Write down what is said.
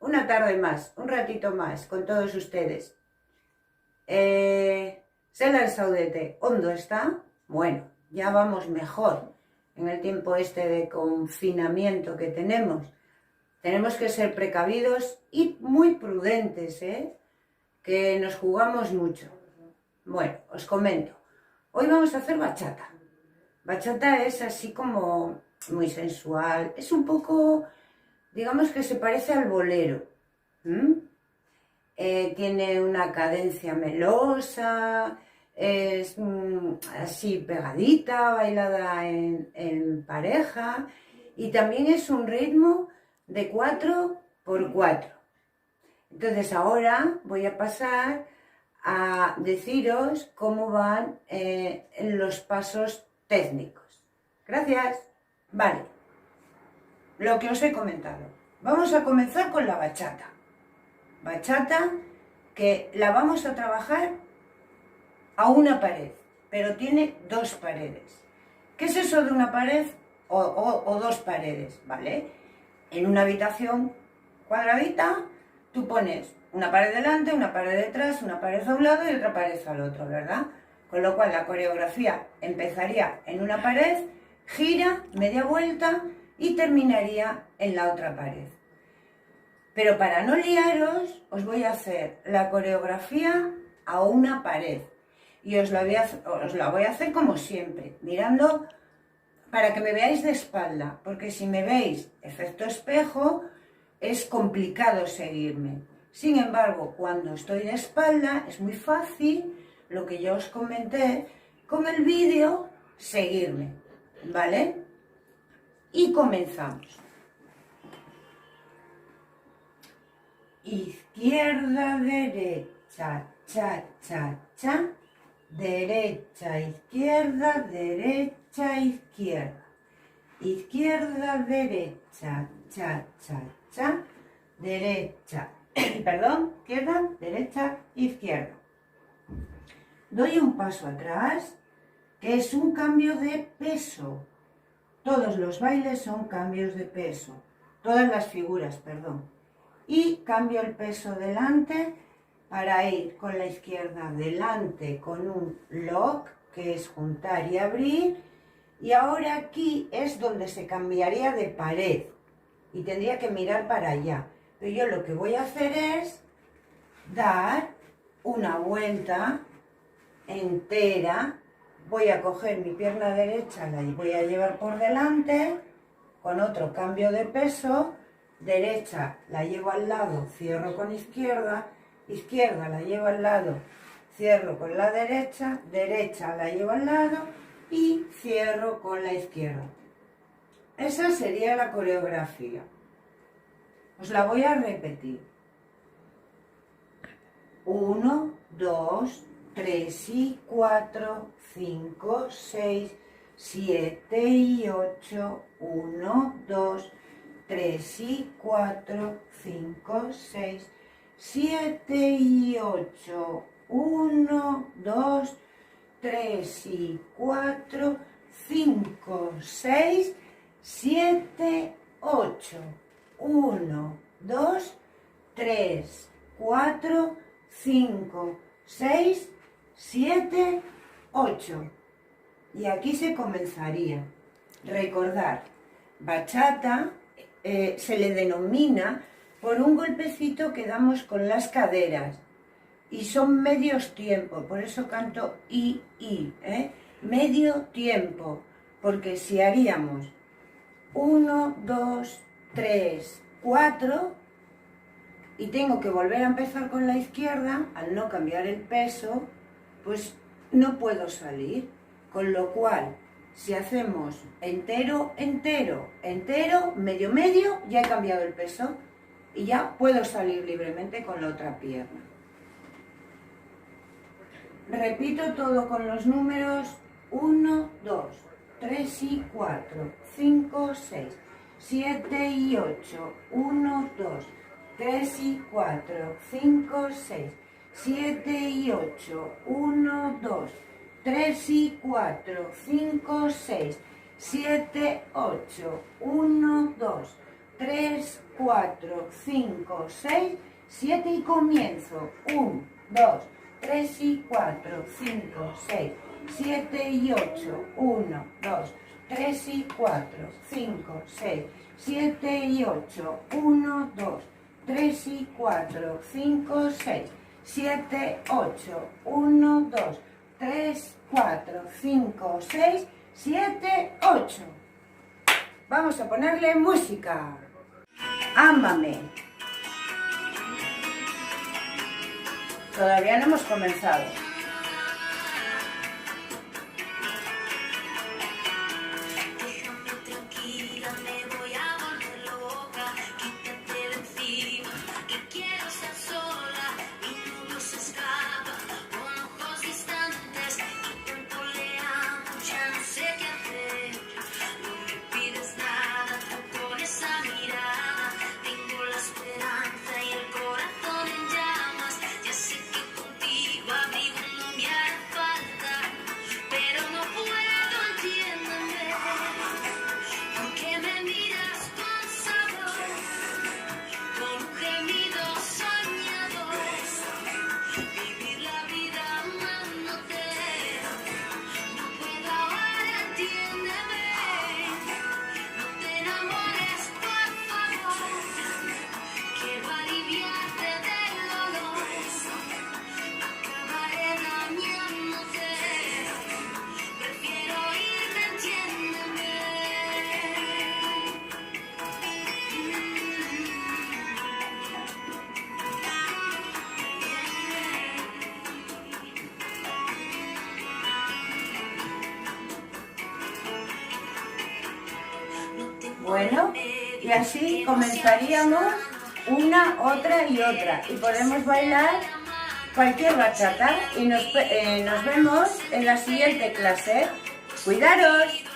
una tarde más, un ratito más con todos ustedes. Zelan zaudete, ondo está. Bueno, ya vamos mejor en el tiempo este de confinamiento que tenemos. Tenemos que ser precavidos y muy prudentes, que nos jugamos mucho. Bueno, os comento. Hoy vamos a hacer bachata. Bachata es así como muy sensual. Es un poco, digamos que se parece al bolero. Tiene una cadencia melosa, es así pegadita, bailada en pareja, y también es un ritmo de 4x4. Entonces ahora voy a pasar a deciros cómo van los pasos técnicos. Gracias. Vale, lo que os he comentado. Vamos a comenzar con la bachata. Bachata que la vamos a trabajar a una pared, pero tiene dos paredes. ¿Qué es eso de una pared o dos paredes? ¿Vale? En una habitación cuadradita, tú pones una pared delante, una pared detrás, una pared a un lado y otra pared al otro, ¿verdad? Con lo cual la coreografía empezaría en una pared, gira, media vuelta y terminaría en la otra pared. Pero para no liaros, os voy a hacer la coreografía a una pared. Y os la voy a hacer como siempre, mirando para que me veáis de espalda, porque si me veis efecto espejo, es complicado seguirme. Sin embargo, cuando estoy de espalda, es muy fácil, lo que yo os comenté, con el vídeo, seguirme, ¿vale? Y comenzamos. Izquierda, derecha, cha, cha, cha. Derecha, izquierda, derecha, izquierda. Izquierda, derecha, cha, cha, cha. Derecha, perdón, izquierda, derecha, izquierda. Doy un paso atrás, que es un cambio de peso. Todos los bailes son cambios de peso. Todas las figuras, perdón. Y cambio el peso delante para ir con la izquierda delante con un lock, que es juntar y abrir. Y ahora aquí es donde se cambiaría de pared y tendría que mirar para allá. Pero yo lo que voy a hacer es dar una vuelta entera. Voy a coger mi pierna derecha, la voy a llevar por delante con otro cambio de peso. Derecha la llevo al lado, cierro con izquierda. Izquierda la llevo al lado, cierro con la derecha. Derecha la llevo al lado y cierro con la izquierda. Esa sería la coreografía. Os la voy a repetir. 1, 2, 3 y 4, 5, 6, 7 y 8, 1, 2, 3 y 4, 5, 6, 7 y 8, 1, 2, 3 y 4, 5, 6, 7, 8, 1, 2, 3, 4, 5, 6, 7, 8. Y aquí se comenzaría. Recordar, bachata se le denomina por un golpecito que damos con las caderas y son medios tiempos, por eso canto I, medio tiempo, porque si haríamos 1, 2, 3, 4 y tengo que volver a empezar con la izquierda, al no cambiar el peso, pues no puedo salir, con lo cual si hacemos entero, entero, entero, medio, medio, ya he cambiado el peso y ya puedo salir libremente con la otra pierna. Repito todo con los números 1, 2, 3 y 4, 5, 6, 7 y 8, 1, 2, 3 y 4, 5, 6, 7 y 8, 1, 2, 3 y 4, 5, 6, 7, 8, 1, 2, 3, 4, 5, 6, 7 y comienzo. 1, 2, 3 y 4, 5, 6, 7 y 8. 1, 2, 3 y 4, 5, 6, 7 y 8. 1, 2, 3 y 4, 5, 6, 7, 8. 1, 2, 3, 4, 5, 6, 7, 8. Vamos a ponerle música. Ámame. Todavía no hemos comenzado. Bueno, y así comenzaríamos una, otra y otra. Y podemos bailar cualquier bachata. Y nos vemos en la siguiente clase. ¡Cuidaros!